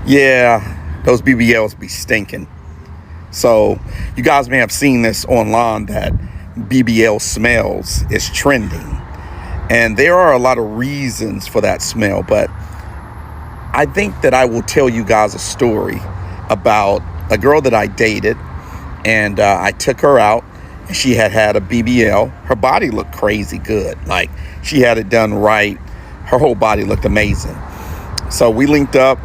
Yeah, those BBLs be stinking. So you guys may have seen this online that BBL smells is trending. And there are a lot of reasons for that smell, but I think that I will tell you guys a story about a girl that I dated, and I took her out. And she had a BBL. Her body looked crazy good. Like, she had it done right. Her whole body looked amazing. So we linked up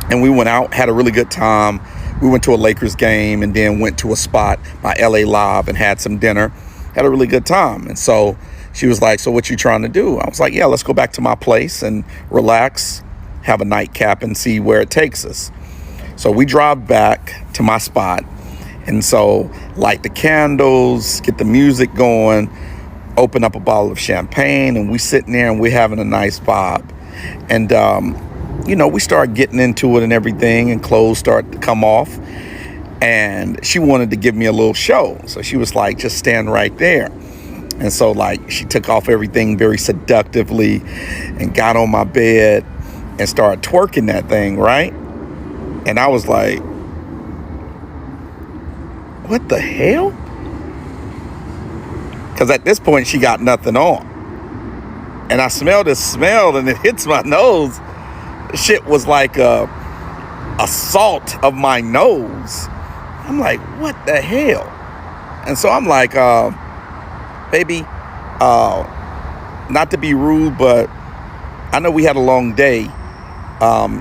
and we went out, had a really good time. We went to a Lakers game and then went to a spot by LA Live and had some dinner. Had a really good time. And so she was like, "So what you trying to do?" I was like, "Yeah, let's go back to my place and relax, have a nightcap and see where it takes us." So we drive back to my spot. And so light the candles, get the music going, open up a bottle of champagne, and we sitting there and we're having a nice vibe. And we start getting into it and everything, and clothes start to come off. And she wanted to give me a little show. So she was like, "Just stand right there." And so, like, she took off everything very seductively and got on my bed and started twerking that thing, right? And I was like, "What the hell?" Because at this point, she got nothing on. And I smelled this smell and it hits my nose. Shit was like a assault of my nose. I'm like, "What the hell?" And so I'm like, "Baby, not to be rude, but I know we had a long day.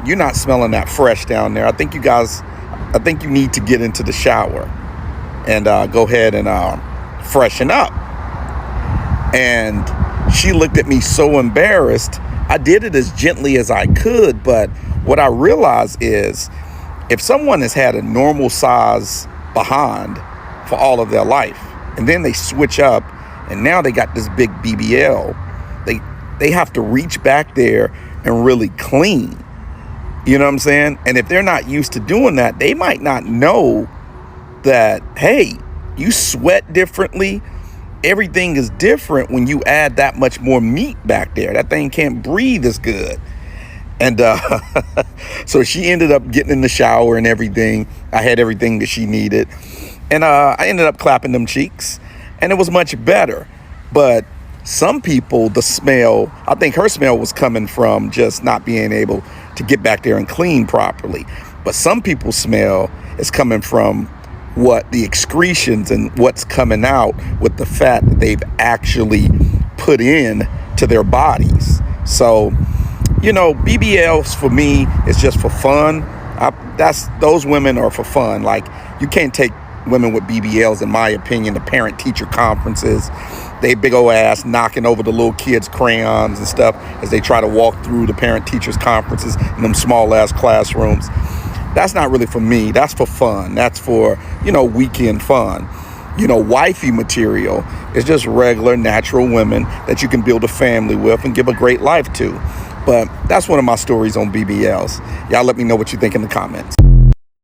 You're not smelling that fresh down there. I think you need to get into the shower and go ahead and freshen up." And she looked at me so embarrassed. I did it as gently as I could, but what I realized is, if someone has had a normal size behind for all of their life, and then they switch up, and now they got this big BBL, they have to reach back there and really clean. You know what I'm saying? And if they're not used to doing that, they might not know that, hey, you sweat differently. Everything is different when you add that much more meat back there. That thing can't breathe as good. And so she ended up getting in the shower and everything. I had everything that she needed. And I ended up clapping them cheeks. And it was much better. But some people, the smell, I think her smell was coming from just not being able to get back there and clean properly. But some people's smell is coming from what the excretions and what's coming out with the fat that they've actually put in to their bodies. So, BBLs for me is just for fun. Those women are for fun. Like, you can't take women with BBLs, in my opinion, to parent teacher conferences. They big old ass knocking over the little kids' crayons and stuff as they try to walk through the parent teachers conferences in them small ass classrooms. That's not really for me. That's for fun. That's for, weekend fun. Wifey material is just regular, natural women that you can build a family with and give a great life to. But that's one of my stories on BBLs. Y'all let me know what you think in the comments.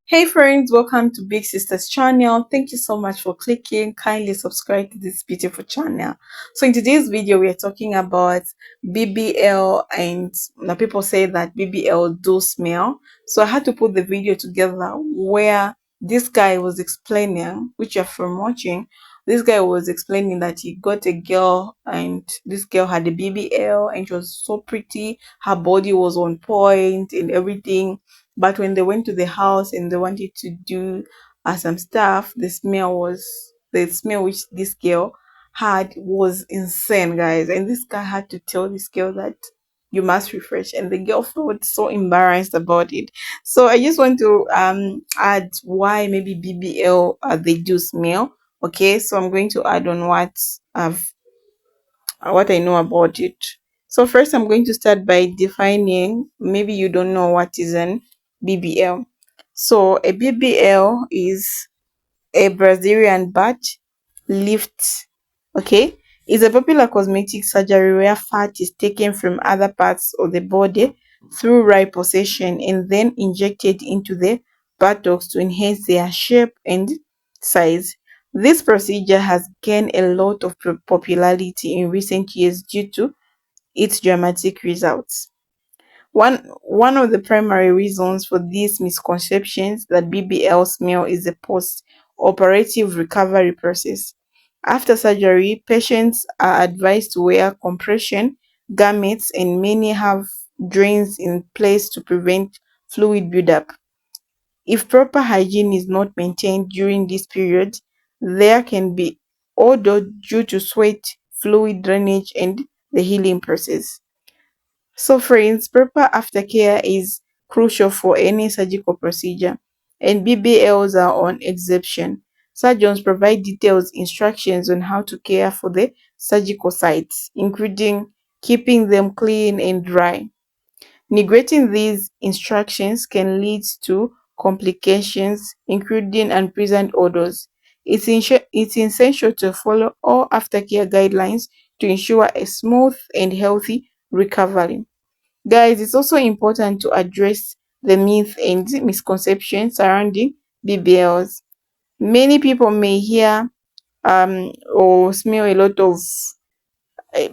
Hey friends, welcome to Big Sister's channel. Thank you so much for clicking. Kindly subscribe to this beautiful channel. So in today's video, we are talking about BBL, and now people say that BBL do smell. So I had to put the video together where this guy was explaining, which you're from watching. This guy was explaining that he got a girl and this girl had a BBL and she was so pretty. Her body was on point and everything, but when they went to the house and they wanted to do some stuff, the smell which this girl had was insane, guys. And this guy had to tell this girl that you must refresh, and the girl felt so embarrassed about it. So I just want to add why maybe BBL they do smell. Okay, so I'm going to add on what I know about it. So first I'm going to start by defining, maybe you don't know what is an BBL. So a BBL is a Brazilian butt lift. Okay, it's a popular cosmetic surgery where fat is taken from other parts of the body through liposuction and then injected into the buttocks to enhance their shape and size. This procedure has gained a lot of popularity in recent years due to its dramatic results. One of the primary reasons for these misconceptions that BBL smell is a post-operative recovery process. After surgery, patients are advised to wear compression garments and many have drains in place to prevent fluid buildup. If proper hygiene is not maintained during this period, there can be odor due to sweat, fluid drainage, and the healing process. So, friends, proper aftercare is crucial for any surgical procedure, and BBLs are on exception. Surgeons provide detailed instructions on how to care for the surgical sites, including keeping them clean and dry. Neglecting these instructions can lead to complications, including unpleasant odors. It's essential to follow all aftercare guidelines to ensure a smooth and healthy recovery. Guys, it's also important to address the myth and misconceptions surrounding BBLs. Many people may hear or smell a lot of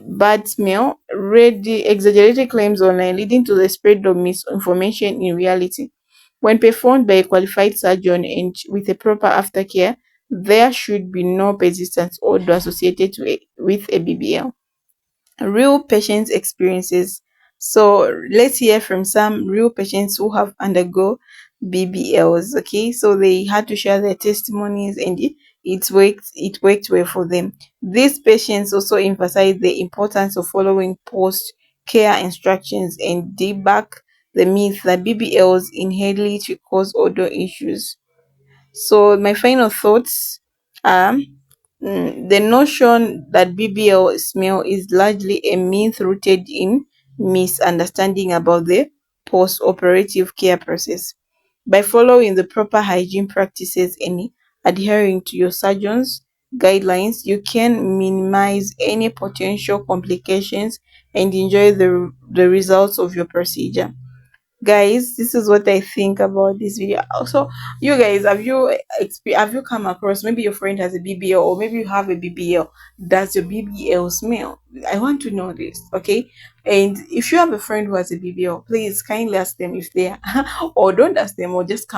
bad smell, read the exaggerated claims online, leading to the spread of misinformation in reality. When performed by a qualified surgeon and with a proper aftercare, there should be no persistent odor associated with a BBL. Real patients experiences. So let's hear from some real patients who have undergo BBLs. Okay, so they had to share their testimonies and it worked well for them. These patients also emphasize the importance of following post care instructions and debunk the myth that BBLs inherently cause odor issues. So my final thoughts are the notion that BBL smell is largely a myth rooted in misunderstanding about the post-operative care process. By following the proper hygiene practices and adhering to your surgeon's guidelines, you can minimize any potential complications and enjoy the results of your procedure. Guys, this is what I think about this video. Also, you guys, have you come across, maybe your friend has a BBL or maybe you have a BBL? Does your BBL smell? I want to know this. Okay, and if you have a friend who has a BBL, please kindly ask them if they are or don't ask them, or just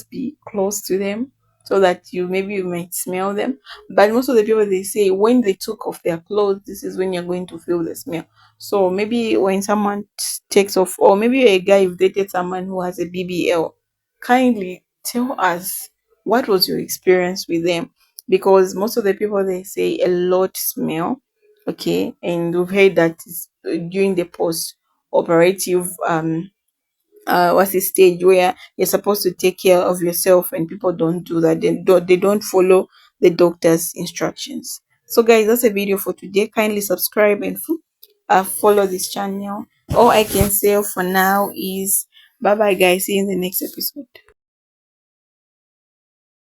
be close to them so that you might smell them. But most of the people, they say when they took off their clothes, this is when you're going to feel the smell. So maybe when someone takes off, or maybe you're a guy, you've dated someone who has a BBL, kindly tell us what was your experience with them, because most of the people, they say a lot smell. Okay, and we've heard that during the post operative what's the stage where you're supposed to take care of yourself, and people don't do that. They don't follow the doctor's instructions. So guys, that's a video for today. Kindly subscribe and follow this channel. All I can say for now is bye bye guys, see you in the next episode.